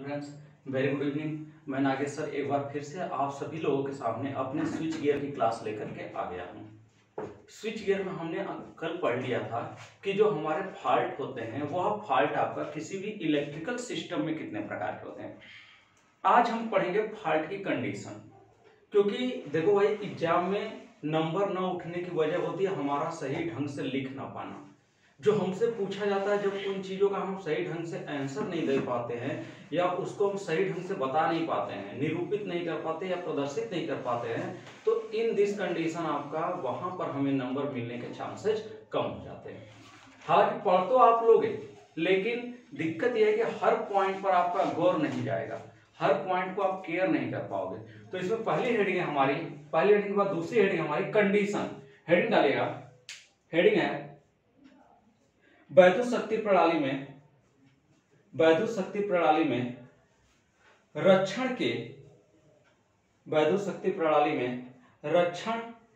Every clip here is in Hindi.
Friends, very good evening. मैं नागेश सर एक बार फिर से आप सभी लोगों के सामने अपने स्विच गियर की क्लास लेकर के आ गया हूँ। स्विच गियर में हमने कल पढ़ लिया था कि जो हमारे फॉल्ट होते हैं वह फॉल्ट आपका किसी भी इलेक्ट्रिकल सिस्टम में कितने प्रकार के होते हैं। आज हम पढ़ेंगे फॉल्ट की कंडीशन, क्योंकि देखो भाई एग्जाम में नंबर न उठने की वजह होती है हमारा सही ढंग से लिख ना पाना। जो हमसे पूछा जाता है, जब उन चीज़ों का हम सही ढंग से आंसर नहीं दे पाते हैं या उसको हम सही ढंग से बता नहीं पाते हैं, निरूपित नहीं कर पाते या प्रदर्शित नहीं कर पाते हैं, तो इन दिस कंडीशन आपका वहां पर हमें नंबर मिलने के चांसेस कम हो जाते हैं। हालांकि पढ़ तो आप लोगे, लेकिन दिक्कत यह है कि हर पॉइंट पर आपका गौर नहीं जाएगा, हर पॉइंट को आप केयर नहीं कर पाओगे। तो इसमें पहली हेडिंग है हमारी, पहली हेडिंग के बाद दूसरी हेडिंग हमारी कंडीशन। हेडिंग डालिएगा, हेडिंग है वैद्युत शक्ति प्रणाली में रक्षण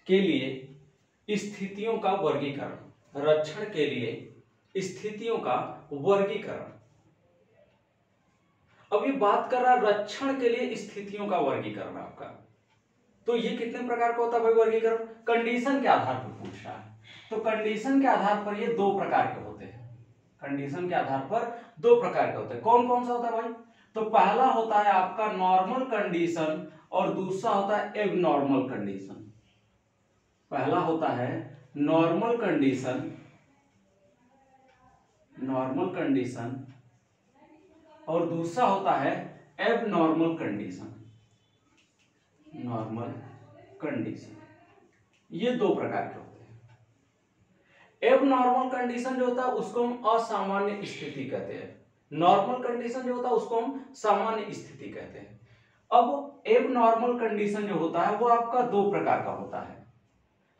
के लिए स्थितियों का वर्गीकरण। रक्षण के लिए स्थितियों का वर्गीकरण। अब ये बात कर रहा है रक्षण के लिए स्थितियों का वर्गीकरण आपका, तो ये कितने प्रकार का होता है भाई वर्गीकरण? कंडीशन के आधार पर पूछ रहा है, तो कंडीशन के आधार पर ये दो प्रकार के होते हैं। कंडीशन के आधार पर दो प्रकार के होते हैं। कौन कौन सा होता है भाई? तो पहला होता है आपका नॉर्मल कंडीशन और दूसरा होता है एबनॉर्मल कंडीशन। पहला होता है नॉर्मल कंडीशन और दूसरा होता है एबनॉर्मल कंडीशन। नॉर्मल कंडीशन, ये दो प्रकार के होते हैं। एबनॉर्मल कंडीशन जो होता है उसको हम असामान्य स्थिति कहते हैं, नॉर्मल कंडीशन जो होता है उसको हम सामान्य स्थिति कहते हैं। अब एबनॉर्मल कंडीशन जो होता है वो आपका दो प्रकार का होता है।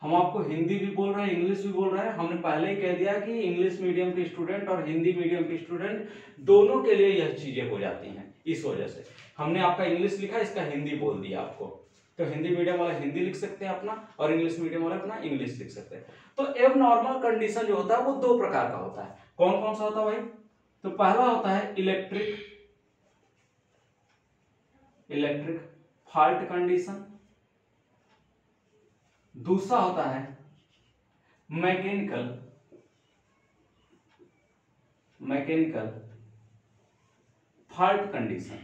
हम आपको हिंदी भी बोल रहे हैं, इंग्लिश भी बोल रहे हैं। हमने पहले ही कह दिया कि इंग्लिश मीडियम के स्टूडेंट और हिंदी मीडियम के स्टूडेंट दोनों के लिए यह चीजें हो जाती हैं। इस वजह से हमने आपका इंग्लिश लिखा, इसका हिंदी बोल दिया आपको। तो हिंदी मीडियम वाले हिंदी लिख सकते हैं अपना, और इंग्लिश मीडियम वाले अपना इंग्लिश लिख सकते हैं। तो एबनॉर्मल कंडीशन जो होता है वो दो प्रकार का होता है। कौन कौन सा होता है भाई? तो पहला होता है इलेक्ट्रिक फॉल्ट कंडीशन, दूसरा होता है मैकेनिकल फॉल्ट कंडीशन।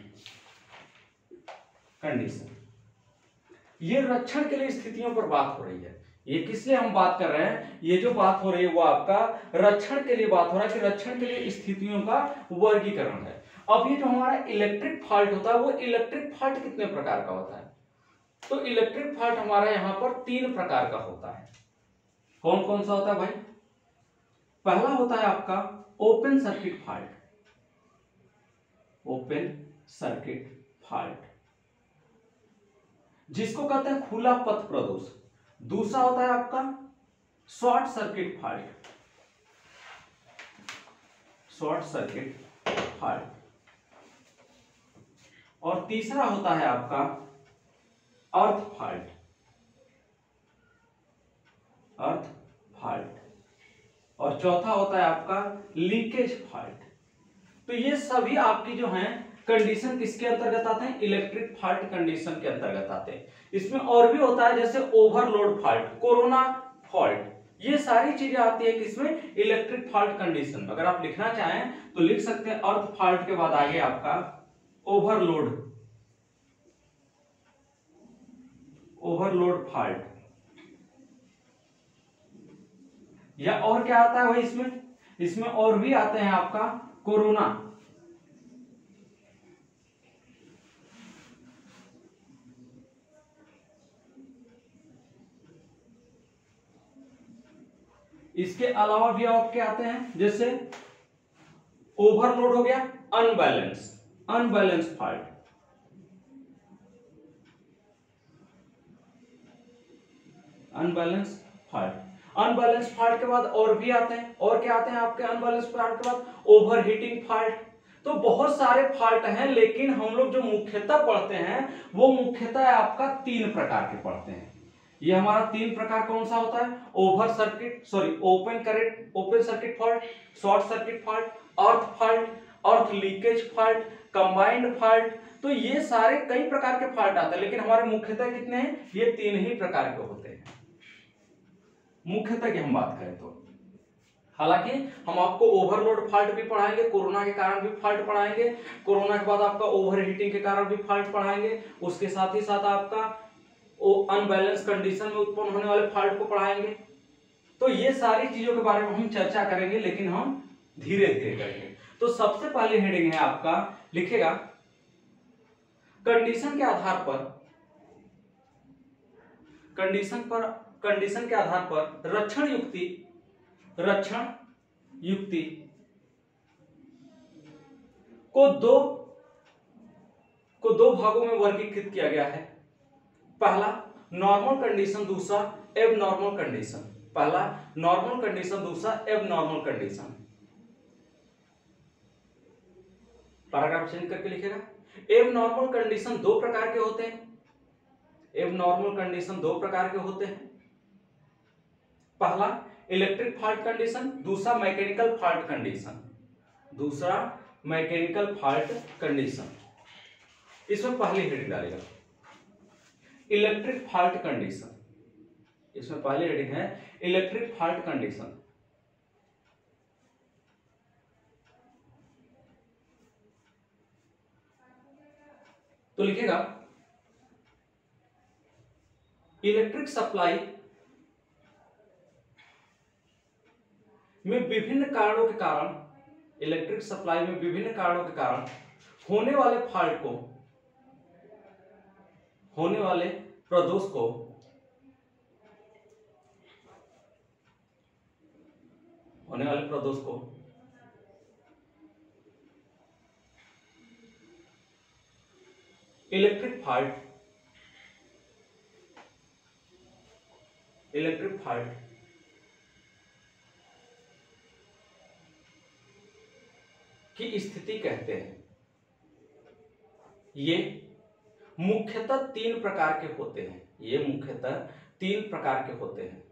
ये रक्षण के लिए स्थितियों पर बात हो रही है। ये किस लिए हम बात कर रहे हैं? ये जो बात हो रही है वो आपका रक्षण के लिए बात हो रहा है कि रक्षण के लिए स्थितियों का वर्गीकरण है। अब ये जो हमारा इलेक्ट्रिक फॉल्ट होता है वो इलेक्ट्रिक फॉल्ट कितने प्रकार का होता है? तो इलेक्ट्रिक फॉल्ट हमारा यहां पर तीन प्रकार का होता है। कौन कौन सा होता है भाई? पहला होता है आपका ओपन सर्किट फॉल्ट, जिसको कहते हैं खुला पथ प्रदोष। दूसरा होता है आपका शॉर्ट सर्किट फॉल्ट, और तीसरा होता है आपका अर्थ फॉल्ट, और चौथा होता है आपका लीकेज फॉल्ट। तो ये सभी आपकी जो हैं कंडीशन किसके अंतर्गत आते हैं? इलेक्ट्रिक फॉल्ट कंडीशन के अंतर्गत आते हैं। इसमें और भी होता है जैसे ओवरलोड फॉल्ट, कोरोना फॉल्ट, ये सारी चीजें आती है किसमें? इलेक्ट्रिक फॉल्ट कंडीशन में। अगर आप लिखना चाहें तो लिख सकते हैं अर्थ फॉल्ट के बाद आगे आपका ओवरलोड फॉल्ट, या और क्या आता है भाई इसमें और भी आते हैं आपका कोरोना इसके अलावा भी और क्या आते हैं? जैसे ओवरलोड हो गया, अनबैलेंस फॉल्ट, अनबैलेंस फॉल्ट के बाद और भी आते हैं। और क्या आते हैं आपके अनबैलेंस फॉल्ट के बाद? Overheating fault. तो बहुत सारे फॉल्ट हैं, लेकिन हम लोग जो मुख्यतः पढ़ते हैं वो मुख्यतः आपका तीन प्रकार के पढ़ते हैं। ये हमारा तीन प्रकार कौन सा होता है? Open circuit fault, short circuit fault, अर्थ लीकेज फॉल्ट, कंबाइंड फॉल्ट। तो ये सारे कई प्रकार के फॉल्ट आते हैं, लेकिन हमारे मुख्यतः कितने हैं? ये 3 ही प्रकार के होते हैं मुख्यतः की हम बात करें तो। हालांकि हम आपको ओवरलोड फॉल्ट भी पढ़ाएंगे, कोरोना के कारण भी फॉल्ट पढ़ाएंगे, कोरोना के बाद आपका ओवर हीटिंग के कारण भी फॉल्ट पढ़ाएंगे, उसके साथ ही साथ आपका अनबैलेंस कंडीशन में उत्पन्न होने वाले फॉल्ट को पढ़ाएंगे। तो ये सारी चीजों के बारे में हम चर्चा करेंगे, लेकिन हम धीरे धीरे करेंगे। तो सबसे पहले हेडिंग है आपका, लिखेगा कंडीशन के आधार पर, कंडीशन के आधार पर रक्षण युक्ति को दो भागों में वर्गीकृत किया गया है। पहला नॉर्मल कंडीशन, दूसरा एबनॉर्मल कंडीशन। पहला नॉर्मल कंडीशन, दूसरा एबनॉर्मल कंडीशन। पैराग्राफ चेंज करके लिखेगा। एबनॉर्मल कंडीशन 2 प्रकार के होते हैं। एबनॉर्मल कंडीशन 2 प्रकार के होते हैं। पहला इलेक्ट्रिक फॉल्ट कंडीशन, दूसरा मैकेनिकल फॉल्ट कंडीशन। दूसरा मैकेनिकल फॉल्ट कंडीशन। इसमें पहली हेडिंग डालेगा इलेक्ट्रिक फॉल्ट कंडीशन। इसमें पहली हेडिंग है इलेक्ट्रिक फॉल्ट कंडीशन। तो लिखेगा इलेक्ट्रिक सप्लाई में विभिन्न कारणों के कारण, इलेक्ट्रिक सप्लाई में विभिन्न कारणों के कारण होने वाले फॉल्ट को, होने वाले प्रदोष को इलेक्ट्रिक फॉल्ट की स्थिति कहते हैं। ये मुख्यतः 3 प्रकार के होते हैं। ये मुख्यतः 3 प्रकार के होते हैं।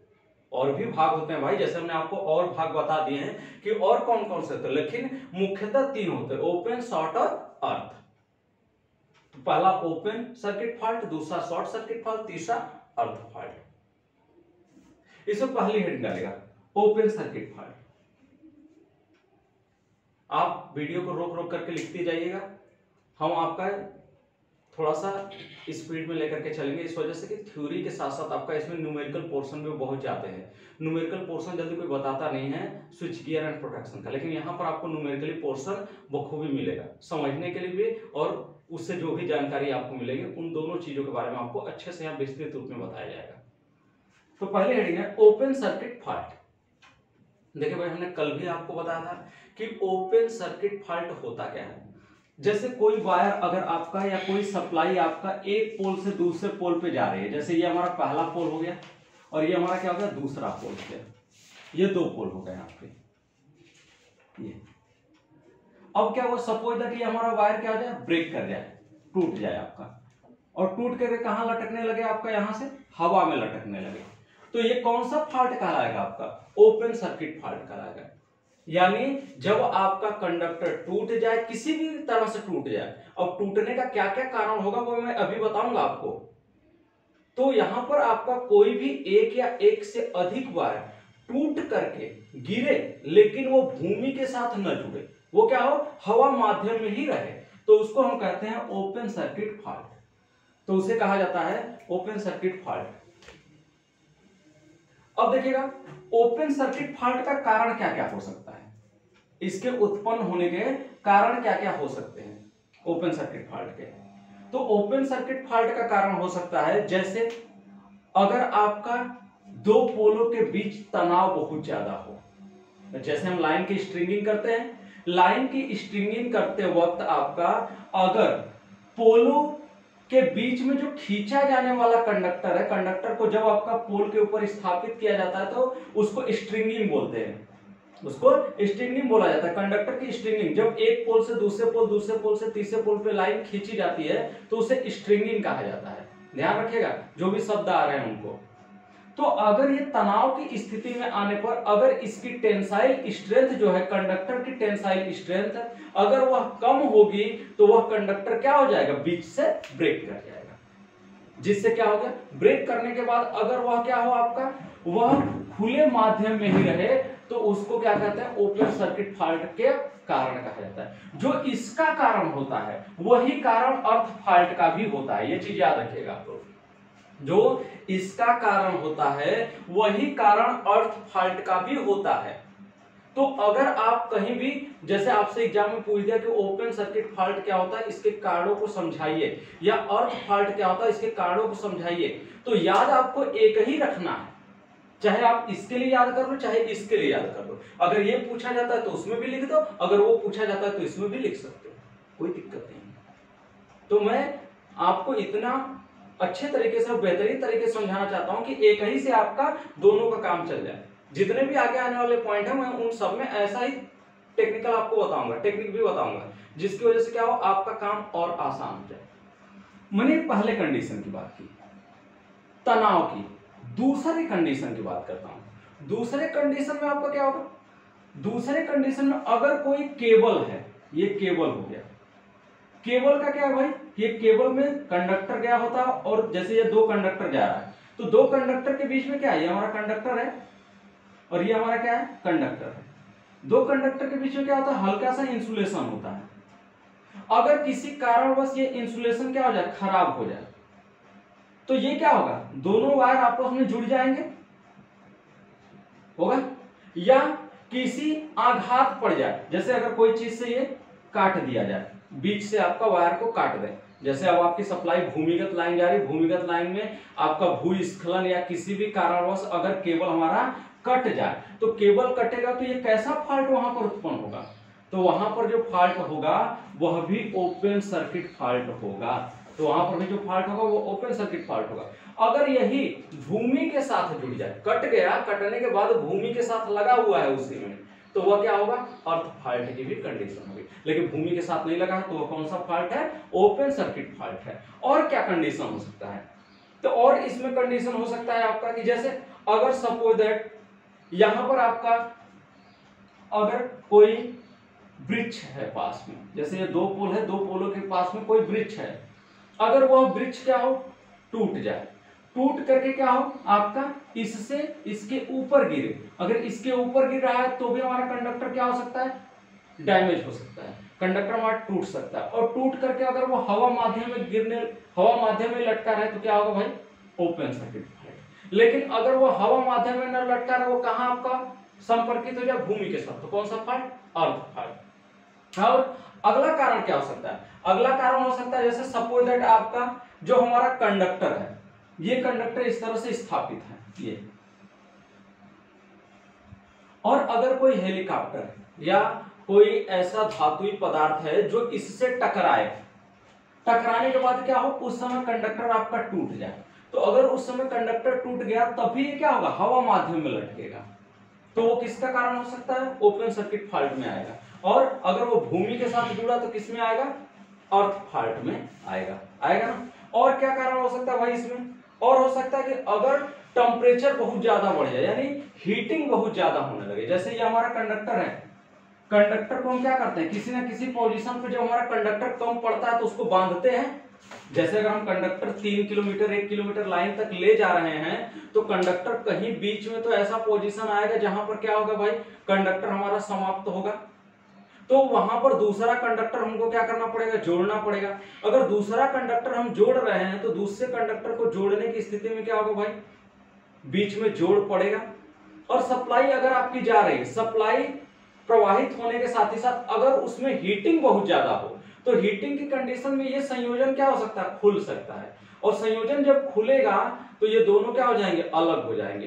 और भी भाग होते हैं भाई, जैसे हमने आपको और भाग बता दिए हैं कि और कौन कौन से होते हैं, लेकिन मुख्यतः 3 होते हैं, ओपन, शॉर्ट और अर्थ। तो पहला ओपन सर्किट फॉल्ट, दूसरा शॉर्ट सर्किट फॉल्ट, तीसरा अर्थ फॉल्ट। इसमें पहली हेडिंग डालेगा ओपन सर्किट फॉल्ट। आप वीडियो को रोक रोक करके लिखते जाइएगा, हम आपका थोड़ा सा स्पीड में लेकर के चलेंगे, इस वजह से कि थ्योरी के साथ साथ आपका इसमें न्यूमेरिकल पोर्शन में बहुत जाते हैं। न्यूमेरिकल पोर्शन जल्दी कोई बताता नहीं है स्विच गियर एंड प्रोटेक्शन का, लेकिन यहाँ पर आपको न्यूमेरिकली पोर्शन बखूबी मिलेगा समझने के लिए भी, और उससे जो भी जानकारी आपको मिलेगी उन दोनों चीजों के बारे में आपको अच्छे से यहाँ विस्तृत रूप में बताया जाएगा। तो पहले हेडिंग है ओपन सर्किट फॉल्ट। देखिए भाई, हमने कल भी आपको बताया था कि ओपन सर्किट फॉल्ट होता क्या है। जैसे कोई वायर अगर आपका या कोई सप्लाई आपका एक पोल से दूसरे पोल पे जा रही है, जैसे ये हमारा पहला पोल हो गया और ये हमारा क्या हो गया दूसरा पोल हो गया, ये 2 पोल हो गए यहाँ पे। ये अब क्या हुआ, सपोज दैट ये हमारा वायर क्या हो जाए, ब्रेक कर जाए, टूट जाए आपका, और टूट करके कहां लटकने लगे आपका, यहां से हवा में लटकने लगे, तो ये कौन सा फॉल्ट कहलाएगा आपका, ओपन सर्किट फॉल्ट कहलाएगा। यानी जब आपका कंडक्टर टूट जाए, किसी भी तरह से टूट जाए, अब टूटने का क्या क्या कारण होगा वो मैं अभी बताऊंगा आपको। तो यहां पर आपका कोई भी एक या एक से अधिक वायर टूट करके गिरे, लेकिन वो भूमि के साथ न जुड़े, वो क्या हो, हवा माध्यम में ही रहे, तो उसको हम कहते हैं ओपन सर्किट फॉल्ट। तो उसे कहा जाता है ओपन सर्किट फॉल्ट। अब देखिएगा ओपन सर्किट फॉल्ट का कारण क्या क्या हो सकता है, इसके उत्पन्न होने के कारण क्या क्या हो सकते हैं ओपन सर्किट फॉल्ट के। तो ओपन सर्किट फॉल्ट का कारण हो सकता है, जैसे अगर आपका 2 पोलों के बीच तनाव बहुत ज्यादा हो, जैसे हम लाइन की स्ट्रिंगिंग करते हैं, लाइन की स्ट्रिंगिंग करते वक्त आपका अगर पोलों के बीच में जो खींचा जाने वाला कंडक्टर है, कंडक्टर को जब आपका पोल के ऊपर स्थापित किया जाता है तो उसको स्ट्रिंगिंग बोलते हैं, उसको स्ट्रिंगिंग बोला जाता है। कंडक्टर की स्ट्रिंगिंग, जब एक पोल से दूसरे पोल, दूसरे पोल से तीसरे पोल पे लाइन खींची जाती है तो उसे स्ट्रिंगिंग कहा जाता है। ध्यान रखिएगा जो भी शब्द आ रहे हैं उनको। तो अगर ये तनाव की स्थिति में आने पर अगर इसकी टेंसाइल स्ट्रेंथ जो है, कंडक्टर की टेंसाइल स्ट्रेंथ अगर वह कम होगी तो वह कंडक्टर क्या हो जाएगा, बीच से ब्रेक कर जाएगा। जिससे क्या हो गया, ब्रेक करने के बाद अगर वह क्या हो आपका, वह खुले माध्यम में ही रहे तो उसको क्या कहते हैं, ओपन सर्किट फॉल्ट के कारण कहा जाता है। जो इसका कारण होता है वही कारण अर्थ फॉल्ट का भी होता है, ये चीज याद रखिएगा आप लोग। जो इसका कारण होता है वही कारण अर्थ फॉल्ट का भी होता है। तो अगर आप कहीं भी, जैसे आपसे एग्जाम में पूछ दिया कि ओपन सर्किट फॉल्ट क्या होता है, इसके कारणों को समझाइए, या अर्थ फॉल्ट क्या होता है इसके कारणों को समझाइए, तो याद आपको एक ही रखना है। चाहे आप इसके लिए याद कर लो चाहे इसके लिए याद कर लो। अगर ये पूछा जाता है तो उसमें भी लिख दो, अगर वो पूछा जाता है तो इसमें भी लिख सकते हो, कोई दिक्कत नहीं। तो मैं आपको इतना अच्छे तरीके से, बेहतरीन तरीके से समझाना चाहता हूं कि एक ही से आपका दोनों का काम चल जाए। जितने भी आगे आने वाले पॉइंट है मैं उन सब में ऐसा ही टेक्निकल आपको बताऊंगा, टेक्निक भी बताऊंगा, जिसकी वजह से क्या हो, आपका काम और आसान हो जाए। मैंने पहले कंडीशन की बात की तनाव की, दूसरे कंडीशन की बात करता हूं। दूसरे कंडीशन में आपका क्या होगा, दूसरे कंडीशन में अगर कोई केबल है, ये केबल हो गया, केबल का क्या है भाई, ये केबल में कंडक्टर गया होता है और जैसे ये दो कंडक्टर जा रहा है तो दो कंडक्टर के बीच में क्या है, ये हमारा कंडक्टर है और ये हमारा क्या है, कंडक्टर है। दो कंडक्टर के बीच में क्या होता है, हल्का सा इंसुलेशन होता है। अगर किसी कारणवश ये इंसुलेशन क्या हो जाए, खराब हो जाए, तो ये क्या होगा, दोनों वायर आपस में जुड़ जाएंगे, होगा, या किसी आघात पड़ जाए, जैसे अगर कोई चीज से ये काट दिया जाए, बीच से आपका वायर को काट दे, जैसे अब आपकी सप्लाई भूमिगत लाइन जा रही है, भूमिगत लाइन में आपका भूस्खलन या किसी भी कारणवश अगर केबल हमारा कट जाए, तो केबल कटेगा तो ये कैसा फॉल्ट वहां पर उत्पन्न होगा, तो वहां पर जो फॉल्ट होगा वह भी ओपन सर्किट फॉल्ट होगा। तो वहां पर भी जो फॉल्ट होगा वो ओपन सर्किट फॉल्ट होगा। अगर यही भूमि के साथ जुड़ जाए, कट गया, कटने के बाद भूमि के साथ लगा हुआ है उसी में, तो वह क्या होगा, अर्थ फॉल्ट की भी कंडीशन होगी। लेकिन भूमि के साथ नहीं लगा है तो वह कौन सा फॉल्ट है, ओपन सर्किट फॉल्ट है। और क्या कंडीशन हो सकता है, तो और इसमें कंडीशन हो सकता है आपका कि जैसे अगर सपोज दैट यहां पर आपका अगर कोई वृक्ष है पास में, जैसे ये दो पोल है, दो पोलों के पास में कोई वृक्ष है, अगर वह वृक्ष क्या हो, टूट जाए, टूट करके क्या हो आपका, इससे इसके ऊपर गिरे, अगर इसके ऊपर गिर रहा है तो भी हमारा कंडक्टर क्या हो सकता है, डैमेज हो सकता है, कंडक्टर हमारा टूट सकता है। और टूट करके अगर वो हवा माध्यम में गिरने, हवा माध्यम में लटका रहे तो क्या होगा भाई, ओपन सर्किट फॉल्ट। लेकिन अगर वो हवा माध्यम में न लटका रहे, वो कहां आपका संपर्कित हो जाए, भूमि के साथ, तो कौन सा फॉल्ट, अर्थ फॉल्ट। और अगला कारण क्या हो सकता है, अगला कारण हो सकता है जैसे सपोज दैट आपका जो हमारा कंडक्टर है, ये कंडक्टर इस तरह से स्थापित है ये, और अगर कोई हेलीकॉप्टर या कोई ऐसा धातुई पदार्थ है जो इससे टकराए, टकराने के बाद क्या हो, उस समय कंडक्टर आपका टूट जाए, तो अगर उस समय कंडक्टर टूट गया तभी क्या होगा, हवा माध्यम में लटकेगा, तो वो किसका कारण हो सकता है, ओपन सर्किट फॉल्ट में आएगा। और अगर वो भूमि के साथ जुड़ा तो किस में आएगा, अर्थ फॉल्ट में आएगा, आएगा ना। और क्या कारण हो सकता है भाई इसमें, और हो सकता है कि अगर टेम्परेचर बहुत ज्यादा बढ़ जाए, यानी हीटिंग बहुत ज्यादा होने लगे, जैसे ये हमारा कंडक्टर है, कंडक्टर को हम क्या करते हैं, किसी ना किसी पोजीशन पे जब हमारा कंडक्टर कम पड़ता है तो उसको बांधते हैं। जैसे अगर हम कंडक्टर 3 किलोमीटर 1 किलोमीटर लाइन तक ले जा रहे हैं तो कंडक्टर कहीं बीच में तो ऐसा पोजीशन आएगा जहां पर क्या होगा भाई, कंडक्टर हमारा समाप्त होगा, तो वहां पर दूसरा कंडक्टर हमको क्या करना पड़ेगा, जोड़ना पड़ेगा। अगर दूसरा कंडक्टर हम जोड़ रहे हैं तो दूसरे कंडक्टर को जोड़ने की स्थिति में क्या होगा भाई, बीच में जोड़ पड़ेगा। और सप्लाई अगर आपकी जा रही है, सप्लाई प्रवाहित होने के साथ ही साथ अगर उसमें हीटिंग बहुत ज्यादा हो तो हीटिंग की कंडीशन में ये संयोजन क्या हो सकता है, खुल सकता है, और संयोजन जब खुलेगा तो ये दोनों क्या हो जाएंगे, अलग हो जाएंगे।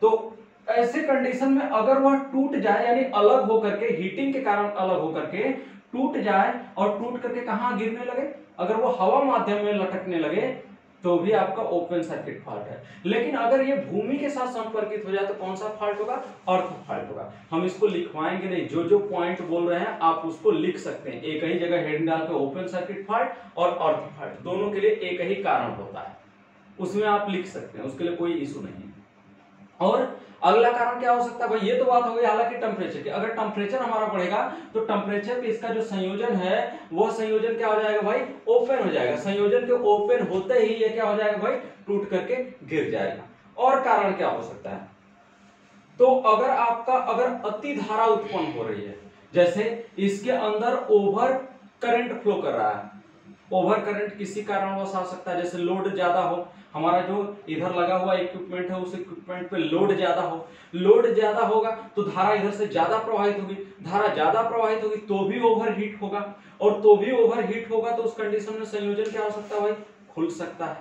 तो ऐसे कंडीशन में अगर वह टूट जाए, यानी अलग होकर के, हीटिंग के कारण अलग होकर के टूट जाए और टूट करके कहां गिरने लगे, अगर वो हवा माध्यम में लटकने लगे तो भी आपका ओपन सर्किट फॉल्ट है। लेकिन अगर ये भूमि के साथ संपर्कित हो जाए तो कौन सा फॉल्ट होगा, अर्थ फॉल्ट होगा। हम इसको लिखवाएंगे नहीं, जो जो पॉइंट बोल रहे हैं आप उसको लिख सकते हैं, एक ही जगह हेडिंग डाल के ओपन सर्किट फॉल्ट और अर्थ फॉल्ट, दोनों के लिए एक ही कारण होता है, उसमें आप लिख सकते हैं, उसके लिए कोई इशू नहीं है। और अगला कारण क्या हो सकता है भाई, ये तो बात हो गई हालांकि टेम्परेचर की। अगर टेम्परेचर हमारा बढ़ेगा तो टेम्परेचर पे इसका जो संयोजन है वो संयोजन क्या हो जाएगा भाई, ओपन हो जाएगा। संयोजन के ओपन होते ही ये क्या हो जाएगा भाई, टूट करके गिर जाएगा। और कारण क्या हो सकता है, तो अगर अति धारा उत्पन्न हो रही है, जैसे इसके अंदर ओवर करंट फ्लो कर रहा है, ओवर करंट किसी कारणवश आ सकता है, जैसे लोड ज्यादा हो, हमारा जो इधर लगा हुआ इक्विपमेंट है उस इक्विपमेंट पे लोड ज्यादा हो, लोड ज्यादा होगा तो धारा इधर से ज्यादा प्रवाहित होगी, धारा ज्यादा प्रवाहित होगी तो भी ओवर हीट होगा, और तो भी ओवर हीट होगा तो उस कंडीशन में संयोजन क्या हो सकता है भाई, खुल सकता है,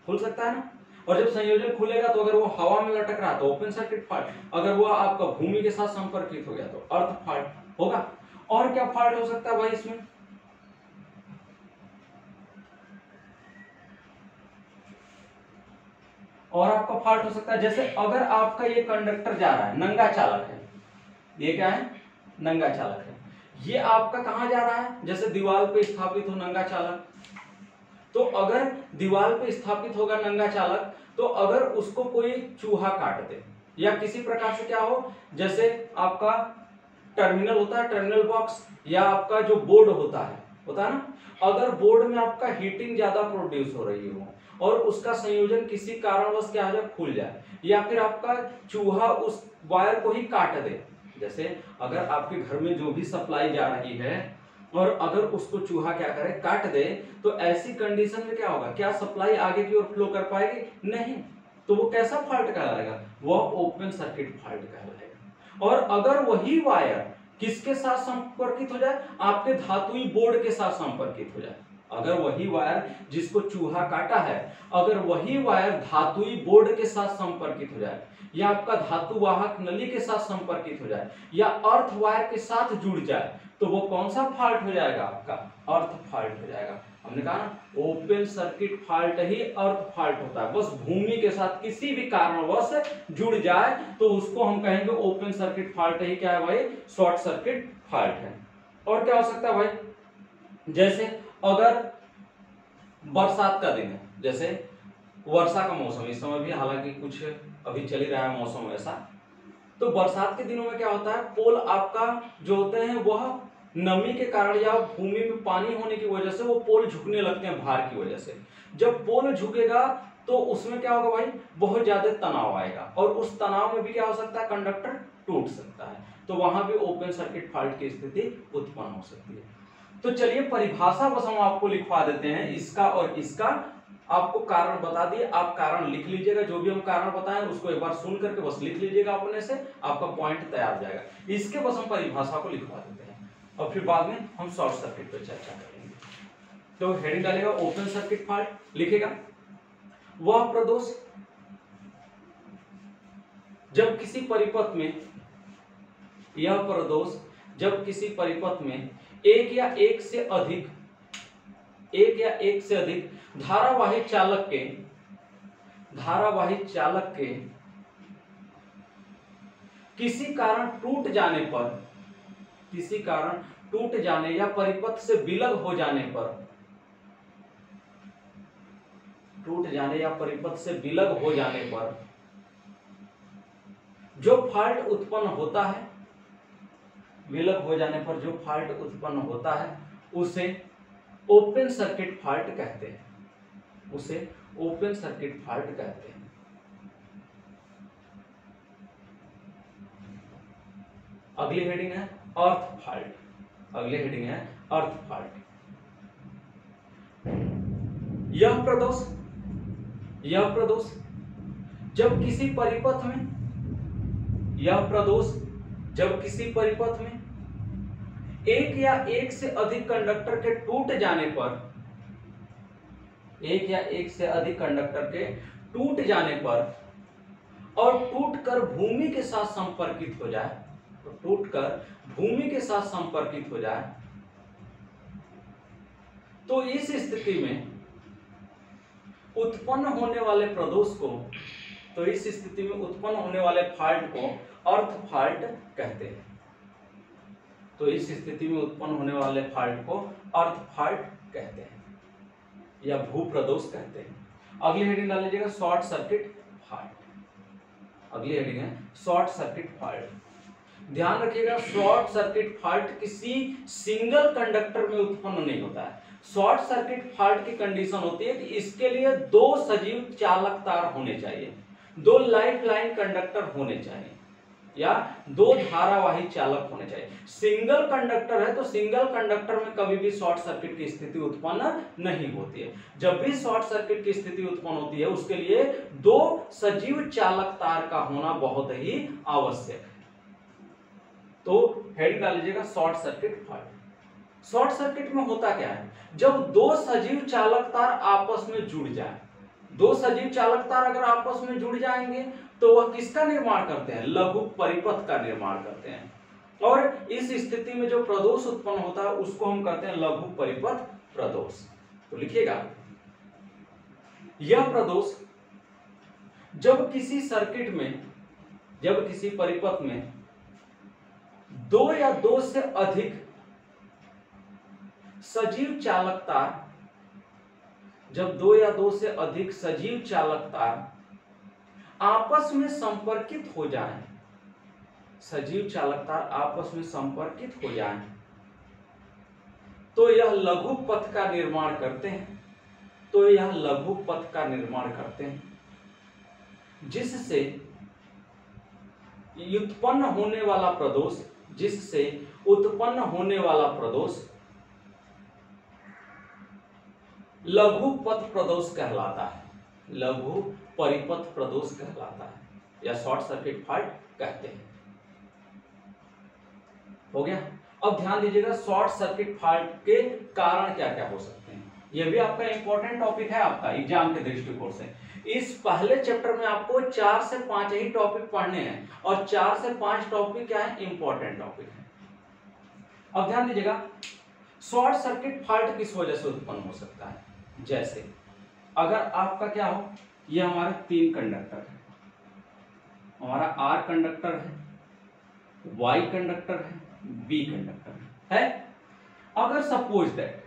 खुल सकता है ना। और जब संयोजन खुलेगा तो अगर वो हवा में लटक रहा तो ओपन सर्किट फॉल्ट, अगर वो आपका भूमि के साथ संपर्कित हो गया तो अर्थ फॉल्ट होगा। और क्या फॉल्ट हो सकता है भाई इसमें, और आपका फॉल्ट हो सकता है, जैसे अगर आपका ये कंडक्टर जा रहा है, नंगा चालक है, ये क्या है, नंगा चालक है, ये आपका कहां जा रहा है, जैसे दीवार पे स्थापित हो नंगा चालक, तो अगर दीवार पे स्थापित होगा नंगा चालक तो अगर उसको कोई चूहा काट दे या किसी प्रकार से क्या हो, जैसे आपका टर्मिनल होता है, टर्मिनल बॉक्स, या आपका जो बोर्ड होता है ना, अगर बोर्ड में आपका हीटिंग ज्यादा प्रोड्यूस हो रही हो और उसका संयोजन किसी कारणवश क्या हो जाए, खुल जाए, या फिर आपका चूहा उस वायर को ही काट दे, जैसे अगर आपके घर में जो भी सप्लाई जा रही है और अगर उसको चूहा क्या करे, काट दे, तो ऐसी कंडीशन में क्या होगा, क्या सप्लाई आगे की ओर फ्लो कर पाएगी, नहीं, तो वो कैसा फॉल्ट कहलाएगा, वो ओपन सर्किट फॉल्ट कहलाएगा। और अगर वही वायर किसके साथ संपर्कित हो जाए, आपके धातुई बोर्ड के साथ संपर्कित हो जाए, अगर वही वायर जिसको चूहा काटा है, अगर वही वायर धातुई बोर्ड के साथ संपर्कित हो जाए, या आपका धातु वाहक नली के साथ संपर्कित हो जाए, या अर्थ वायर के साथ जुड़ जाए, तो वो कौन सा फॉल्ट हो जाएगा, आपका अर्थ फॉल्ट हो जाएगा। हमने कहा ना ओपन सर्किट फॉल्ट ही अर्थ फॉल्ट होता है, बस भूमि के साथ किसी भी कारणवश जुड़ जाए तो उसको हम कहेंगे ओपन सर्किट फॉल्ट ही क्या है भाई, शॉर्ट सर्किट फॉल्ट है। और क्या हो सकता है भाई, जैसे अगर बरसात का दिन है, जैसे वर्षा का मौसम, इस समय भी हालांकि कुछ अभी चल ही रहा है मौसम ऐसा, तो बरसात के दिनों में क्या होता है, पोल आपका जो होते हैं वह नमी के कारण या भूमि में पानी होने की वजह से वो पोल झुकने लगते हैं भार की वजह से। जब पोल झुकेगा तो उसमें क्या होगा भाई, बहुत ज्यादा तनाव आएगा, और उस तनाव में भी क्या हो सकता है, कंडक्टर टूट सकता है, तो वहां भी ओपन सर्किट फॉल्ट की स्थिति उत्पन्न हो सकती है। तो चलिए परिभाषा बस हम आपको लिखवा देते हैं, इसका और इसका, आपको कारण बता दिए, आप कारण लिख लीजिएगा, जो भी हम कारण बताएं उसको एक बार सुन करके बस लिख लीजिएगा अपने से, आपका पॉइंट तैयार हो जाएगा। इसके बस हम परिभाषा को लिखवा देते हैं और फिर बाद में हम शॉर्ट सर्किट पर चर्चा करेंगे। तो हेडिंग डालेगा ओपन सर्किट फॉल्ट, लिखेगा वह प्रदोष जब किसी परिपथ में, यह प्रदोष जब किसी परिपथ में एक या एक से अधिक धारावाही चालक के किसी कारण टूट जाने या परिपथ से विलग हो जाने पर जो फॉल्ट उत्पन्न होता है, विलग हो जाने पर जो फॉल्ट उत्पन्न होता है उसे ओपन सर्किट फॉल्ट कहते हैं, उसे ओपन सर्किट फॉल्ट कहते हैं। अगली हेडिंग है अर्थ फॉल्ट, अगली हेडिंग है अर्थ फॉल्ट। यह प्रदोष जब किसी परिपथ में एक या एक से अधिक कंडक्टर के टूट जाने पर और टूटकर भूमि के साथ संपर्कित हो जाए, तो इस स्थिति में उत्पन्न होने वाले फॉल्ट को अर्थ फॉल्ट कहते हैं। तो इस स्थिति में उत्पन्न होने वाले फॉल्ट को अर्थ फॉल्ट कहते हैं या भूप्रदोष कहते हैं। अगली हेडिंग डाल लीजिएगा शॉर्ट सर्किट फॉल्ट। अगली हेडिंग है शॉर्ट सर्किट फॉल्ट। ध्यान रखिएगा, शॉर्ट सर्किट फॉल्ट किसी सिंगल कंडक्टर में उत्पन्न नहीं होता है। शॉर्ट सर्किट फॉल्ट की कंडीशन होती है कि इसके लिए दो सजीव चालक तार होने चाहिए, दो लाइफ लाइन कंडक्टर होने चाहिए या दो धारावाही चालक होने चाहिए। सिंगल कंडक्टर है तो सिंगल कंडक्टर में कभी भी शॉर्ट सर्किट की स्थिति उत्पन्न नहीं होती है। जब भी शॉर्ट सर्किट की स्थिति उत्पन्न होती है उसके लिए दो सजीव चालक तार का होना बहुत ही आवश्यक है। तो हेड डाल लीजिएगा short circuit fault. Short circuit में होता क्या है, जब दो सजीव चालक तार आपस में जुड़ जाए, दो सजीव चालक तार अगर आपस में जुड़ जाएंगे तो वह किसका निर्माण करते हैं, लघु परिपथ का निर्माण करते हैं। और इस स्थिति में जो प्रदोष उत्पन्न होता है उसको हम कहते हैं लघु परिपथ प्रदोष। तो लिखिएगा, यह प्रदोष जब किसी सर्किट में, जब किसी परिपथ में दो या दो से अधिक सजीव चालक तार, जब दो या दो से अधिक सजीव चालक तार आपस में संपर्कित हो जाएं, सजीव चालक तार आपस में संपर्कित हो जाएं, तो यह लघु पथ का निर्माण करते हैं, तो यह लघु पथ का निर्माण करते हैं, जिससे उत्पन्न होने वाला प्रदोष, जिससे उत्पन्न होने वाला प्रदोष लघु पथ प्रदोष कहलाता है, लघु परिपथ प्रदोष कहलाता है या शॉर्ट सर्किट फॉल्ट कहते हैं। हो गया। अब ध्यान दीजिएगा शॉर्ट सर्किट फॉल्ट के कारण क्या क्या हो सकते हैं। यह भी आपका इंपॉर्टेंट टॉपिक है आपका एग्जाम के दृष्टिकोण से। इस पहले चैप्टर में आपको 4 से 5 ही टॉपिक पढ़ने हैं और 4 से 5 टॉपिक क्या है, इंपॉर्टेंट टॉपिक है। अब ध्यान दीजिएगा शॉर्ट सर्किट फॉल्ट किस वजह से उत्पन्न हो सकता है। जैसे अगर आपका क्या हो, ये हमारे 3 कंडक्टर है, हमारा आर कंडक्टर है, वाई कंडक्टर है, बी कंडक्टर है। अगर सपोज दैट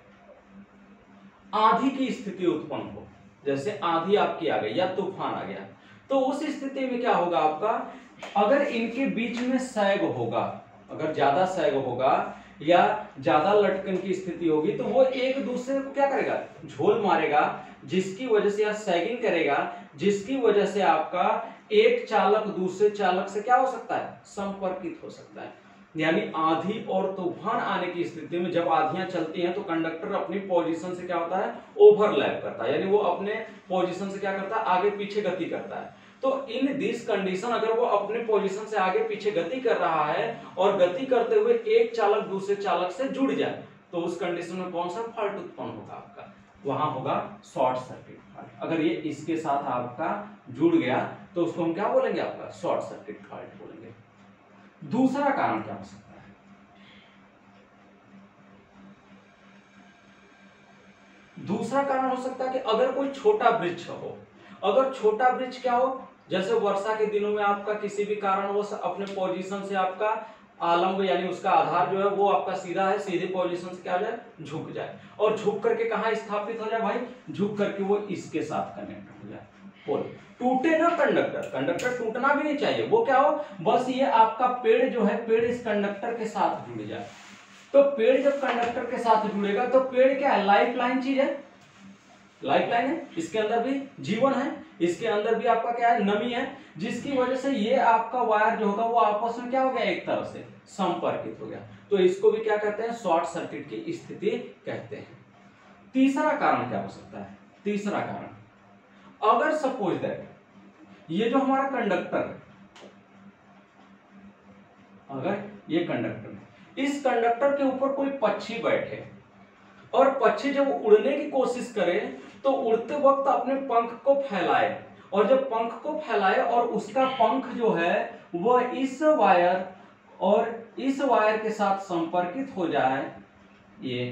आंधी की स्थिति उत्पन्न हो, जैसे आंधी आपकी आ गई या तूफान आ गया, तो उस स्थिति में क्या होगा आपका, अगर इनके बीच में सैग होगा, अगर ज्यादा सैग होगा या ज्यादा लटकन की स्थिति होगी तो वो एक दूसरे को क्या करेगा, झोल मारेगा, जिसकी वजह से या सैगिंग करेगा, जिसकी वजह से आपका एक चालक दूसरे चालक से क्या हो सकता है, संपर्कित हो सकता है। यानी आंधी और तूफान आने की स्थिति में जब आंधियां चलती हैं तो कंडक्टर अपनी पोजीशन से क्या होता है, ओवरलैप करता है, यानी वो अपने पोजीशन से क्या करता है, आगे पीछे गति करता है। तो इन दिस कंडीशन अगर वो अपने पोजीशन से आगे पीछे गति कर रहा है और गति करते हुए एक चालक दूसरे चालक से जुड़ जाए तो उस कंडीशन में कौन सा फॉल्ट उत्पन्न होगा आपका, वहां होगा शॉर्ट सर्किट फॉल्ट। अगर ये इसके साथ आपका जुड़ गया तो उसको हम क्या बोलेंगे, आपका शॉर्ट सर्किट फॉल्ट बोलेंगे। दूसरा कारण क्या हो सकता है, दूसरा कारण हो सकता है कि अगर कोई छोटा वृक्ष हो, अगर छोटा वृक्ष क्या हो, जैसे वर्षा के दिनों में आपका किसी भी कारणवश अपने पोजीशन से आपका आलंब यानी उसका आधार जो है वो आपका सीधा है, सीधे पोजीशन से क्या हो जाए, झुक जाए, और झुक करके कहाँ स्थापित हो जाए भाई, झुक करके वो इसके साथ कनेक्ट हो जाए। बोल टूटे ना कंडक्टर, कंडक्टर टूटना भी नहीं चाहिए, वो क्या हो, बस ये आपका पेड़ जो है, पेड़ इस कंडक्टर के साथ जुड़ जाए। तो पेड़ जब कंडक्टर के साथ जुड़ेगा तो पेड़ क्या है, लाइफ लाइन चीज है, लाइफ लाइन है, इसके अंदर भी जीवन है, इसके अंदर भी आपका क्या है, नमी है, जिसकी वजह से ये आपका वायर जो होगा वो आपस में क्या हो गया, एक तरह से संपर्कित हो गया। तो इसको भी क्या कहते हैं, शॉर्ट सर्किट की स्थिति कहते हैं। तीसरा कारण क्या हो सकता है, तीसरा कारण अगर सपोज दैट ये जो हमारा कंडक्टर है, अगर ये कंडक्टर है, इस कंडक्टर के ऊपर कोई पक्षी बैठे और पक्षी जब उड़ने की कोशिश करे तो उड़ते वक्त अपने पंख को फैलाए, और जब पंख को फैलाए और उसका पंख जो है वह इस वायर और इस वायर के साथ संपर्कित हो जाए ये,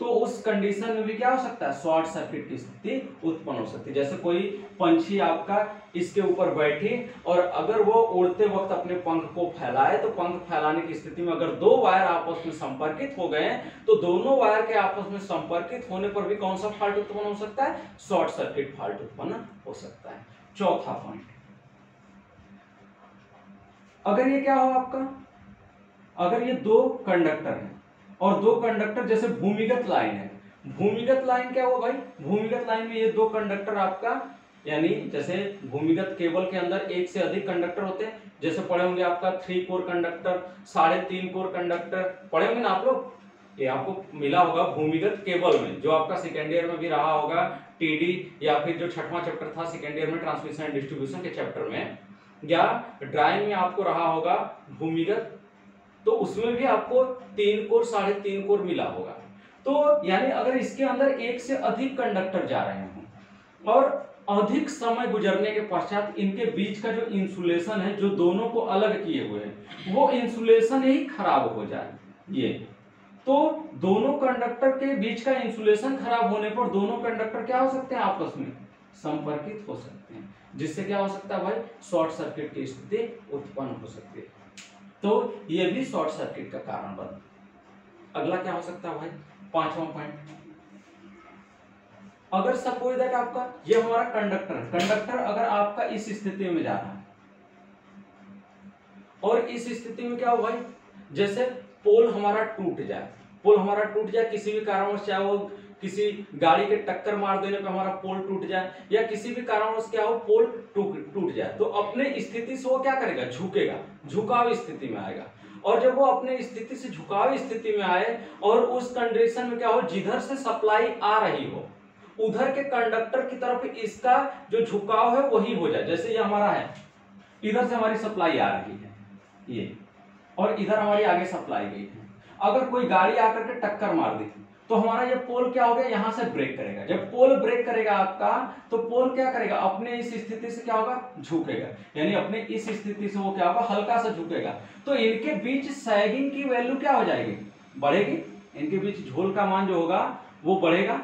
तो उस कंडीशन में भी क्या हो सकता है, शॉर्ट सर्किट की स्थिति उत्पन्न हो सकती है। जैसे कोई पंछी आपका इसके ऊपर बैठे और अगर वो उड़ते वक्त अपने पंख को फैलाए तो पंख फैलाने की स्थिति में अगर दो वायर आपस में संपर्कित हो गए तो दोनों वायर के आपस में संपर्कित होने पर भी कौन सा फॉल्ट उत्पन्न हो सकता है, शॉर्ट सर्किट फॉल्ट उत्पन्न हो सकता है। चौथा पॉइंट, अगर ये क्या हो आपका, अगर ये दो कंडक्टर है और दो कंडक्टर जैसे भूमिगत लाइन है, भूमिगत लाइन क्या हुआ भाई, भूमिगत लाइन में ये दो कंडक्टर आपका, यानी जैसे भूमिगत केबल के अंदर एक से अधिक कंडक्टर होते हैं, जैसे पढ़े होंगे आपका 3 कोर कंडक्टर, 3.5 कोर कंडक्टर पढ़े होंगे ना आप लोग, ये आपको मिला होगा भूमिगत केबल में, जो आपका सेकेंड ईयर में भी रहा होगा टीडी, या फिर जो छठवां चैप्टर था सेकेंड ईयर में ट्रांसमिशन एंड डिस्ट्रीब्यूशन के चैप्टर में, या ड्राइंग में आपको रहा होगा भूमिगत, तो उसमें भी आपको 3 कोर 3.5 कोर मिला होगा। तो यानी अगर इसके अंदर एक से अधिक कंडक्टर जा रहे हों और अधिक समय गुजरने के पश्चात इनके बीच का जो इंसुलेशन है, जो दोनों को अलग किए हुए हैं, वो इंसुलेशन ही खराब हो जाए, ये तो दोनों कंडक्टर के बीच का इंसुलेशन खराब होने पर दोनों कंडक्टर क्या हो सकते हैं, आपस में संपर्कित हो सकते हैं, जिससे क्या हो सकता है भाई, शॉर्ट सर्किट की स्थिति उत्पन्न हो सकती है। तो ये भी शॉर्ट सर्किट का कारण बना। अगला क्या हो सकता है भाई, पांचवा पॉइंट, अगर सपोज दैट आपका ये हमारा कंडक्टर है, कंडक्टर अगर आपका इस स्थिति में जा रहा है और इस स्थिति में क्या हो भाई, जैसे पोल हमारा टूट जाए, पोल हमारा टूट जाए किसी भी कारणवश, चाहे वो किसी गाड़ी के टक्कर मार देने पे हमारा पोल टूट जाए, या किसी भी कारणवश क्या हो पोल टूट जाए, तो अपने स्थिति से वो क्या करेगा, झुकेगा, झुकाव स्थिति में आएगा। और जब वो अपने स्थिति से झुकाव स्थिति में आए और उस कंडीशन में क्या हो, जिधर से सप्लाई आ रही हो उधर के कंडक्टर की तरफ इसका जो झुकाव है वही हो जाए। जैसे ये हमारा है, इधर से हमारी सप्लाई आ रही है ये, और इधर हमारी आगे सप्लाई गई है, अगर कोई गाड़ी आकर के टक्कर मार दी तो हमारा ये पोल क्या हो गया, यहां से ब्रेक करेगा। जब पोल ब्रेक करेगा आपका, तो पोल क्या करेगा, अपने इस स्थिति से क्या होगा, झुकेगा, यानी अपने इस स्थिति से वो क्या होगा, हल्का सा झुकेगा। तो इनके बीच सैगिंग की वैल्यू क्या हो जाएगी, बढ़ेगी, इनके बीच झोल का मान जो होगा वो बढ़ेगा,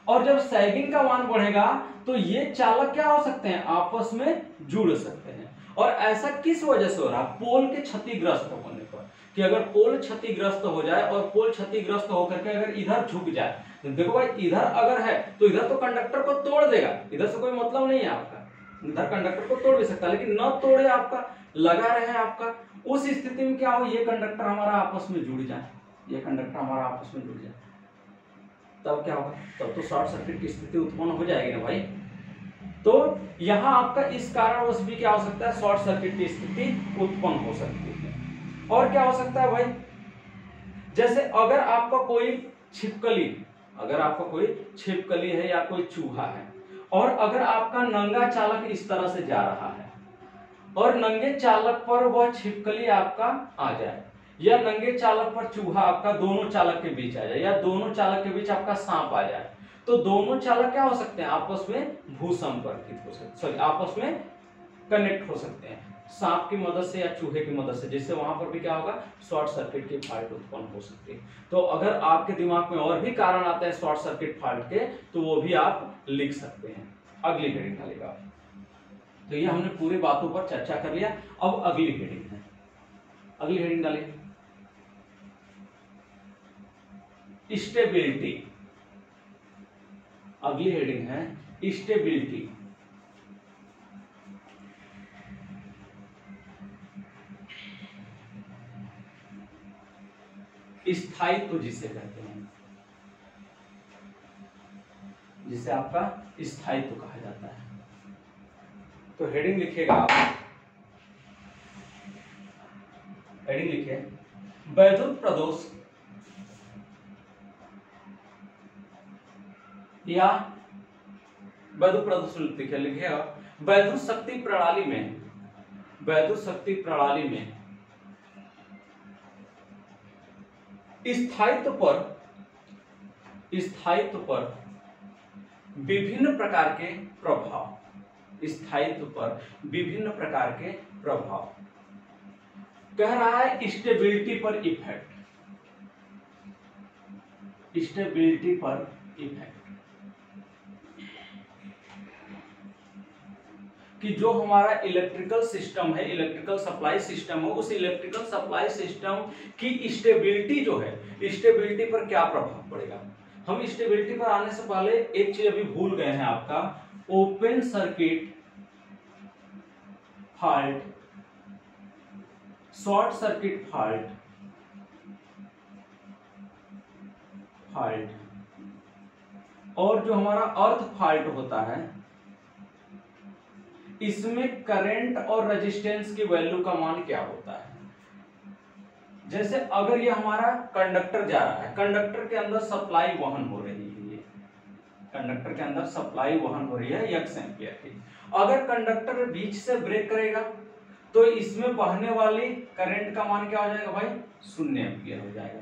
और जब सैगिंग का मान बढ़ेगा तो ये चालक क्या हो सकते हैं, आपस में जुड़ सकते हैं। और ऐसा किस वजह से हो रहा, पोल के क्षतिग्रस्त होने पर, कि अगर पोल क्षतिग्रस्त हो जाए और पोल क्षतिग्रस्त होकर के अगर इधर झुक जाए, तो देखो भाई इधर अगर है तो इधर तो कंडक्टर को तोड़ देगा, इधर से कोई मतलब नहीं है आपका, इधर कंडक्टर को तोड़ भी सकता है, लेकिन न तोड़े, आपका लगा रहे आपका, उस स्थिति में क्या हो, ये कंडक्टर हमारा आपस में जुड़ जाए, ये कंडक्टर हमारा आपस में जुड़ जाए, तब क्या होगा, तब तो शॉर्ट सर्किट की स्थिति उत्पन्न हो जाएगी ना भाई। तो यहां आपका इस कारणवश भी क्या हो सकता है, शॉर्ट सर्किट की स्थिति उत्पन्न हो सकती है। और क्या हो सकता है भाई, जैसे अगर आपका कोई छिपकली, अगर आपका कोई छिपकली है या कोई चूहा है, और अगर आपका नंगा चालक इस तरह से जा रहा है और नंगे चालक पर वह छिपकली आपका आ जाए, या नंगे चालक पर चूहा आपका दोनों चालक के बीच आ जाए, या दोनों चालक के बीच आपका सांप आ जाए, तो दोनों चालक क्या हो सकते हैं, आपस में भूसंपर्कित हो सकते, सॉरी आपस में कनेक्ट हो सकते हैं सांप की मदद से या चूहे की मदद से, जिससे वहां पर भी क्या होगा, शॉर्ट सर्किट की फॉल्ट उत्पन्न हो सकती है। तो अगर आपके दिमाग में और भी कारण आते हैं शॉर्ट सर्किट फॉल्ट के, तो वो भी आप लिख सकते हैं। अगली हेडिंग डालेगा। तो ये हमने पूरी बातों पर चर्चा कर लिया। अब अगली हेडिंग है, अगली हेडिंग डालिए स्टेबिलिटी। अगली हेडिंग है स्टेबिलिटी। स्थायित्व जिसे कहते हैं, जिसे आपका स्थायित्व कहा जाता है। तो हेडिंग लिखिएगा आप, हेडिंग लिखिए वैद्युत प्रदोष या वैद्युत प्रदूषण लिखिएगा वैद्युत शक्ति प्रणाली में, वैद्युत शक्ति प्रणाली में स्थायित्व पर विभिन्न प्रकार के प्रभाव, स्थायित्व पर विभिन्न प्रकार के प्रभाव कह रहा है। स्टेबिलिटी पर इफेक्ट, स्टेबिलिटी पर इफेक्ट, कि जो हमारा इलेक्ट्रिकल सिस्टम है, इलेक्ट्रिकल सप्लाई सिस्टम है, उस इलेक्ट्रिकल सप्लाई सिस्टम की स्टेबिलिटी जो है, स्टेबिलिटी पर क्या प्रभाव पड़ेगा। हम स्टेबिलिटी पर आने से पहले एक चीज अभी भूल गए हैं, आपका open circuit fault, short circuit fault, और जो हमारा अर्थ फॉल्ट होता है, इसमें करंट और रेजिस्टेंस की वैल्यू का मान क्या होता है। जैसे अगर ये हमारा कंडक्टर जा रहा है, कंडक्टर के अंदर सप्लाई वहन हो रही है, ये कंडक्टर के अंदर सप्लाई वहन हो रही है x एम्पियर की। अगर कंडक्टर बीच से ब्रेक करेगा तो इसमें बहने वाली करंट का मान क्या हो जाएगा भाई, 0 एम्पियर हो जाएगा।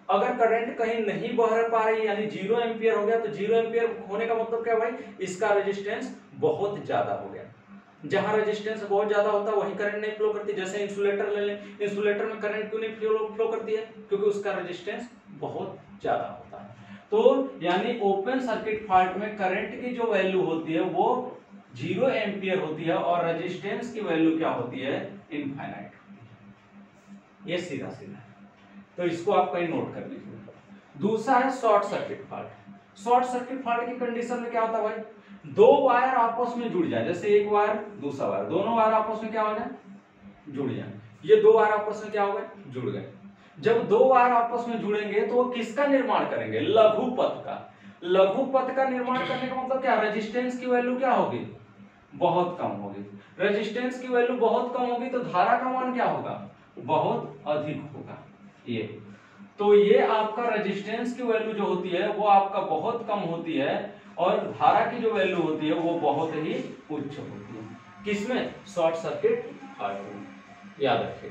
अगर करंट कहीं नहीं बह पा रही यानी 0 एम्पियर हो गया, तो 0 एम्पियर होने का मतलब क्या भाई, इसका रेजिस्टेंस बहुत ज्यादा हो गया। जहां रेजिस्टेंस बहुत ज्यादा होता है वहीं करंट नहीं फ्लो करती। जैसे इंसुलेटर ले लें, इंसुलेटर में करंट क्यों नहीं फ्लो करती है, क्योंकि उसका रेजिस्टेंस बहुत ज्यादा होता है। तो यानी ओपन सर्किट फॉल्ट में करंट की जो वैल्यू होती है वो 0 एम्पियर होती है और रेजिस्टेंस की वैल्यू क्या होती है, इनफाइनाइट। ये सीधा सीधा है, तो इसको आप कहीं नोट कर लीजिए। दूसरा है short circuit fault. Short circuit fault की कंडीशन में क्या होता है भाई, दो वायर आपस में जुड़ जाए, जैसे एक वायर दूसरा वायर, दोनों वायर आपस में क्या हो जाए, जुड़ जाए। ये दो वायर आपस में क्या हो गए, जुड़ गए। जब दो वायर आपस में जुड़ेंगे तो वो किसका निर्माण करेंगे, लघुपथ का। लघुपथ का निर्माण करने का मतलब क्या, रेजिस्टेंस की वैल्यू क्या होगी, बहुत कम होगी। रेजिस्टेंस की वैल्यू बहुत कम होगी तो धारा का मान क्या होगा, बहुत अधिक होगा। ये तो ये आपका रेजिस्टेंस की वैल्यू जो होती है वो आपका बहुत कम होती है और धारा की जो वैल्यू होती है वो बहुत ही उच्च होती है। किसमें, शॉर्ट सर्किट फॉल्ट में, याद रखिए।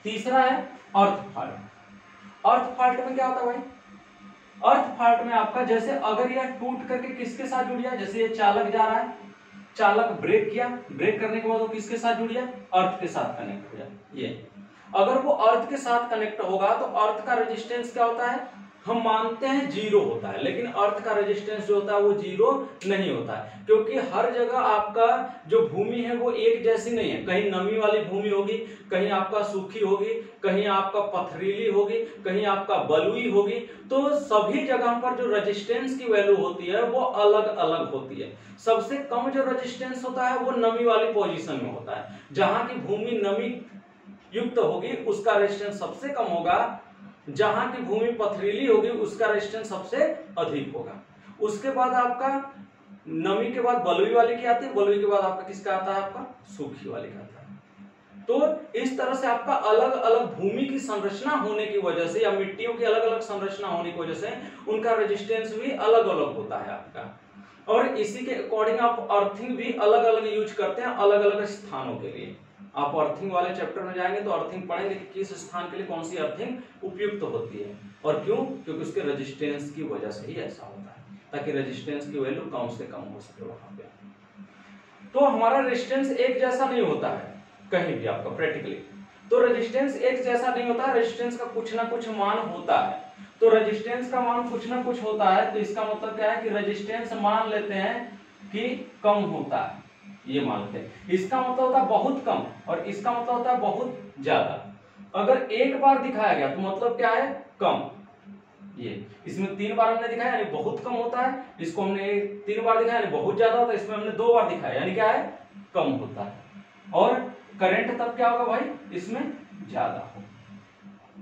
तीसरा है अर्थ फॉल्ट। अर्थ फॉल्ट में क्या होता है भाई, अर्थ फॉल्ट में आपका जैसे अगर यह टूट करके किसके साथ जुड़ गया, जैसे ये चालक जा रहा है, चालक ब्रेक किया, ब्रेक करने के बाद वो किसके साथ जुड़ गया, अर्थ के साथ कनेक्ट हो जाए। ये अगर वो अर्थ के साथ कनेक्ट होगा तो अर्थ का रेजिस्टेंस क्या होता है, हम मानते हैं 0 होता है, लेकिन अर्थ का रेजिस्टेंस जो होता है वो 0 नहीं होता है, क्योंकि हर जगह आपका जो भूमि है वो एक जैसी नहीं है। कहीं नमी वाली भूमि होगी, कहीं आपका सूखी होगी, कहीं आपका पथरीली होगी, कहीं आपका बलुई होगी। तो सभी जगह पर जो रेजिस्टेंस की वैल्यू होती है वो अलग अलग होती है। सबसे कम जो रेजिस्टेंस होता है वो नमी वाली पोजीशन में होता है। जहां की भूमि नमी युक्त होगी उसका रेजिस्टेंस सबसे कम होगा, जहां की भूमि पथरीली होगी उसका रेजिस्टेंस सबसे अधिक होगा। उसके बाद आपका नमी के बाद बलुई वाली की आती है, बलुई के बाद आपका किसका आता है, आपका सूखी वाली का आता है। तो इस तरह से आपका अलग अलग भूमि की संरचना होने की वजह से या मिट्टियों की अलग अलग संरचना होने की वजह से उनका रेजिस्टेंस भी अलग अलग होता है आपका। और इसी के अकॉर्डिंग आप अर्थिंग भी अलग अलग यूज करते हैं अलग अलग स्थानों के लिए। आप अर्थिंग वाले चैप्टर में जाएंगे तो अर्थिंग पढ़ेंगे कि किस स्थान के लिए कौन सी अर्थिंग उपयुक्त होती है और क्यों, क्योंकि उसके रेजिस्टेंस की वजह से ही ऐसा होता है, ताकि रेजिस्टेंस की वैल्यू कम से कम हो सके वहां पे। तो हमारा रेजिस्टेंस एक जैसा नहीं होता है कहीं भी आपका प्रैक्टिकली, तो रेजिस्टेंस एक जैसा नहीं होता है, रेजिस्टेंस का कुछ ना कुछ मान होता है। तो रेजिस्टेंस का मान कुछ ना कुछ होता है, तो इसका मतलब क्या है कि रेजिस्टेंस मान लेते हैं कि कम होता है, ये मानते हैं। इसका मतलब होता है बहुत कम और इसका मतलब होता है बहुत ज्यादा। अगर एक बार दिखाया गया तो मतलब क्या है, कम। ये इसमें 3 बार हमने दिखाया यानी बहुत कम होता है, इसको हमने 3 बार दिखाया यानी बहुत ज्यादा होता है, इसमें हमने 2 बार दिखाया यानी क्या है, कम होता है। और करंट तब क्या होगा भाई, इसमें ज्यादा हो।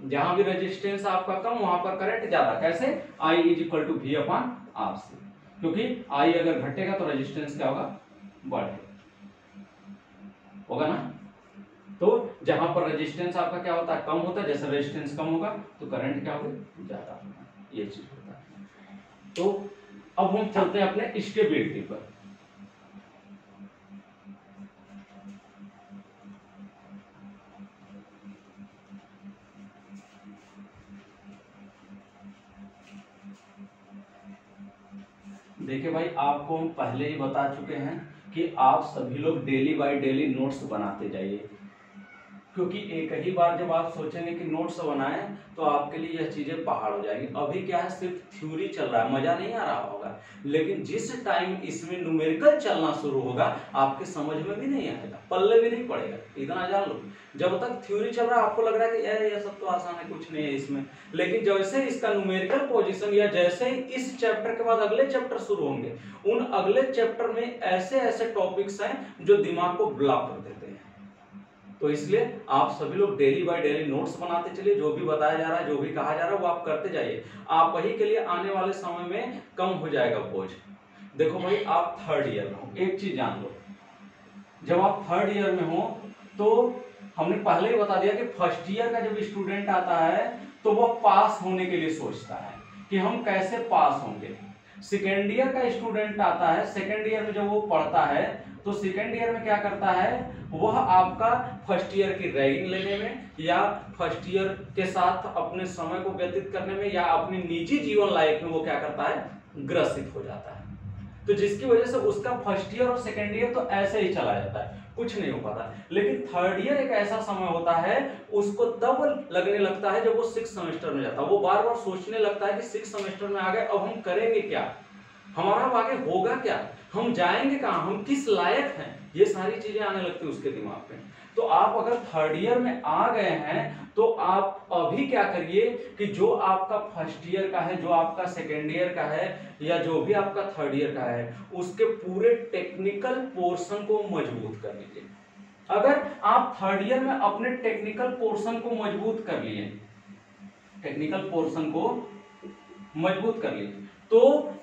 जहां भी रेजिस्टेंस आपका कम वहां पर करंट ज्यादा। कैसे, I = V/RC, क्योंकि I अगर घटेगा तो रेजिस्टेंस क्या होगा, बढ़ेगा, होगा ना। तो जहां पर रेजिस्टेंस आपका क्या होता है, कम होता है, जैसे रेजिस्टेंस कम होगा तो करंट क्या होगा, ज्यादा होगा, ये चीज होता है। तो अब हम चलते हैं अपने स्टेबिलिटी पर। देखिए भाई, आपको हम पहले ही बता चुके हैं कि आप सभी लोग डेली बाय डेली नोट्स बनाते जाइए। क्योंकि एक ही बार जब आप सोचेंगे कि नोट्स बनाएं तो आपके लिए यह चीजें पहाड़ हो जाएंगी। अभी क्या है, सिर्फ थ्योरी चल रहा है, मजा नहीं आ रहा होगा, लेकिन जिस टाइम इसमें न्यूमेरिकल चलना शुरू होगा आपके समझ में भी नहीं आएगा, पल्ले भी नहीं पड़ेगा। इतना जान लो, जब तक थ्योरी चल रहा है आपको लग रहा है कि यार ये सब तो आसान है, कुछ नहीं है इसमें, लेकिन जैसे इसका न्यूमेरिकल पोजीशन या जैसे ही इस चैप्टर के बाद अगले चैप्टर शुरू होंगे, उन अगले चैप्टर में ऐसे ऐसे टॉपिक्स हैं जो दिमाग को ब्लॉक कर देते हैं। तो इसलिए आप सभी लोग डेली बाय डेली नोट्स बनाते चलिए, जो भी बताया जा रहा है, जो भी कहा जा रहा है वो आप करते जाइए। आप वही के लिए आने वाले समय में कम हो जाएगा बोझ। देखो भाई, आप थर्ड ईयर में हो, एक चीज जान लो, जब आप थर्ड ईयर में हो तो हमने पहले ही बता दिया कि फर्स्ट ईयर का जब स्टूडेंट आता है तो वो पास होने के लिए सोचता है कि हम कैसे पास होंगे। सेकेंड ईयर का स्टूडेंट आता है, सेकेंड ईयर में जब वो पढ़ता है तो सेकेंड ईयर में क्या करता है, वह आपका फर्स्ट ईयर की रैगिंग लेने में या फर्स्ट ईयर के साथ अपने समय को व्यतीत करने में या अपनी निजी जीवन लाइफ में वो क्या करता है, ग्रसित हो जाता है। तो जिसकी वजह से उसका फर्स्ट ईयर और सेकेंड ईयर तो ऐसे ही चला जाता है, कुछ नहीं हो पाता। लेकिन थर्ड ईयर एक ऐसा समय होता है, उसको तब लगने लगता है जब वो 6th सेमेस्टर में जाता है, वो बार बार सोचने लगता है कि 6th सेमेस्टर में आ गए, अब हम करेंगे क्या, हमारा अब आगे होगा क्या, हम जाएंगे कहाँ, हम किस लायक हैं, ये सारी चीजें आने लगती है उसके दिमाग में। तो आप अगर थर्ड ईयर में आ गए हैं तो आप अभी क्या करिए कि जो आपका फर्स्ट ईयर का है, जो आपका सेकेंड ईयर का है या जो भी आपका थर्ड ईयर का है, उसके पूरे टेक्निकल पोर्शन को मजबूत कर लीजिए। अगर आप थर्ड ईयर में अपने टेक्निकल पोर्शन को मजबूत कर लिए, टेक्निकल पोर्शन को मजबूत कर लिए, तो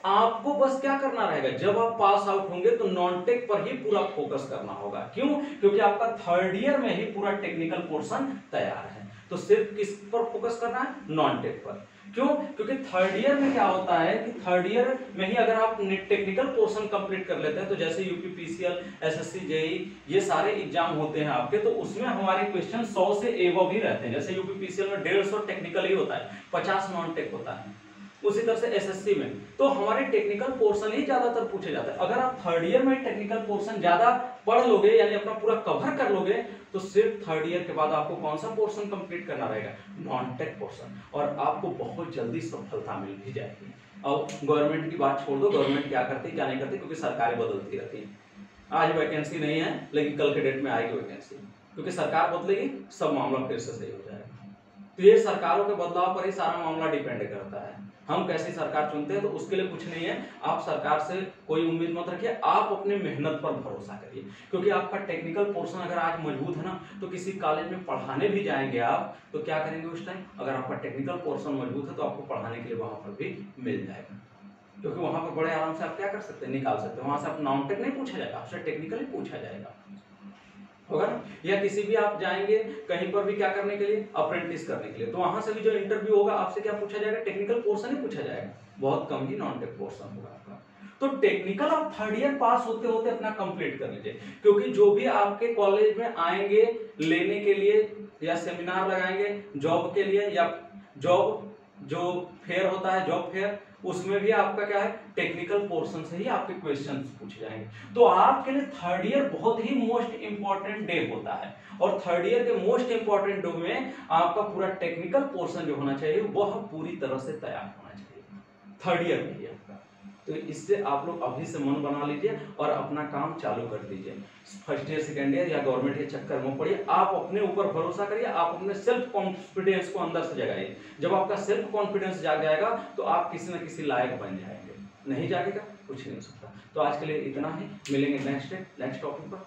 आपको बस क्या करना रहेगा, जब आप पास आउट होंगे तो नॉन टेक पर ही पूरा फोकस करना होगा। क्यों? क्योंकि आपका थर्ड ईयर में ही पूरा टेक्निकल पोर्शन तैयार है, तो सिर्फ किस पर फोकस करना है, नॉन टेक पर। क्यों? क्योंकि थर्ड ईयर में क्या होता है कि थर्ड ईयर में ही अगर आप टेक्निकल पोर्शन कंप्लीट कर लेते हैं, तो जैसे यूपीपीसीएल, एसएससी, जेई, ये सारे एग्जाम होते हैं आपके, तो उसमें हमारे क्वेश्चन 100 से एबव ही रहते हैं। जैसे यूपीपीसीएल में 150 टेक्निकल ही होता है, 50 नॉन टेक होता है। उसी तरह से एसएससी में तो हमारे टेक्निकल पोर्शन ही ज्यादातर पूछे जाते हैं। अगर आप थर्ड ईयर में टेक्निकल पोर्शन ज्यादा पढ़ लोगे, यानी अपना पूरा कवर कर लोगे, तो सिर्फ थर्ड ईयर के बाद आपको कौन सा पोर्शन कंप्लीट करना रहेगा, नॉन टेक पोर्शन, और आपको बहुत जल्दी सफलता मिल भी जाएगी। अब गवर्नमेंट की बात छोड़ दो, गवर्नमेंट क्या करती है क्या नहीं करती, क्योंकि सरकारें बदलती रहती है। आज वैकेंसी नहीं है, लेकिन कल के डेट में आएगी वैकेंसी, क्योंकि सरकार बदलेगी, सब मामला फिर से सही हो जाएगा। तो ये सरकारों के बदलाव पर ही सारा मामला डिपेंड करता है। हम कैसी सरकार चुनते हैं तो उसके लिए कुछ नहीं है, आप सरकार से कोई उम्मीद मत रखिए, आप अपने मेहनत पर भरोसा करिए। क्योंकि आपका टेक्निकल पोर्शन अगर आज मजबूत है ना, तो किसी कॉलेज में पढ़ाने भी जाएंगे आप, तो क्या करेंगे उस टाइम, अगर आपका टेक्निकल पोर्शन मजबूत है तो आपको पढ़ाने के लिए वहां पर भी मिल जाएगा। क्योंकि वहां पर बड़े आराम से आप क्या कर सकते हैं, निकाल सकते हैं, वहां से आप नॉन टेक नहीं पूछा जाएगा, आपसे टेक्निकल ही पूछा जाएगा, होगा ना। या किसी भी आप जाएंगे कहीं पर भी क्या करने के लिए, अप्रेंटिस करने के लिए, तो वहां से भी जो इंटरव्यू होगा आपसे क्या पूछा जाएगा, टेक्निकल पोर्शन ही पूछा जाएगा, बहुत कम ही नॉन टेक पोर्शन होगा आपका। तो टेक्निकल आप थर्ड ईयर पास होते होते अपना कंप्लीट कर लीजिए। क्योंकि जो भी आपके कॉलेज में आएंगे लेने के लिए या सेमिनार लगाएंगे जॉब के लिए, या जॉब जो फेयर होता है, जॉब फेयर, उसमें भी आपका क्या है, टेक्निकल पोर्शन से ही आपके क्वेश्चंस पूछे जाएंगे। तो आपके लिए थर्ड ईयर बहुत ही मोस्ट इंपॉर्टेंट डे होता है, और थर्ड ईयर के मोस्ट इंपॉर्टेंट डे में आपका पूरा टेक्निकल पोर्शन जो होना चाहिए वह पूरी तरह से तैयार होना चाहिए थर्ड ईयर में ही आपका। तो इससे आप लोग अभी से मन बना लीजिए और अपना काम चालू कर दीजिए। फर्स्ट ईयर सेकेंड ईयर या गवर्नमेंट के चक्कर में पड़िए, आप अपने ऊपर भरोसा करिए, आप अपने सेल्फ कॉन्फिडेंस को अंदर से जगाइए। जब आपका सेल्फ कॉन्फिडेंस जाग जाएगा तो आप किसी न किसी लायक बन जाएंगे, नहीं जागेगा कुछ नहीं हो सकता। तो आज के लिए इतना ही, मिलेंगे नेक्स्ट टॉपिक पर।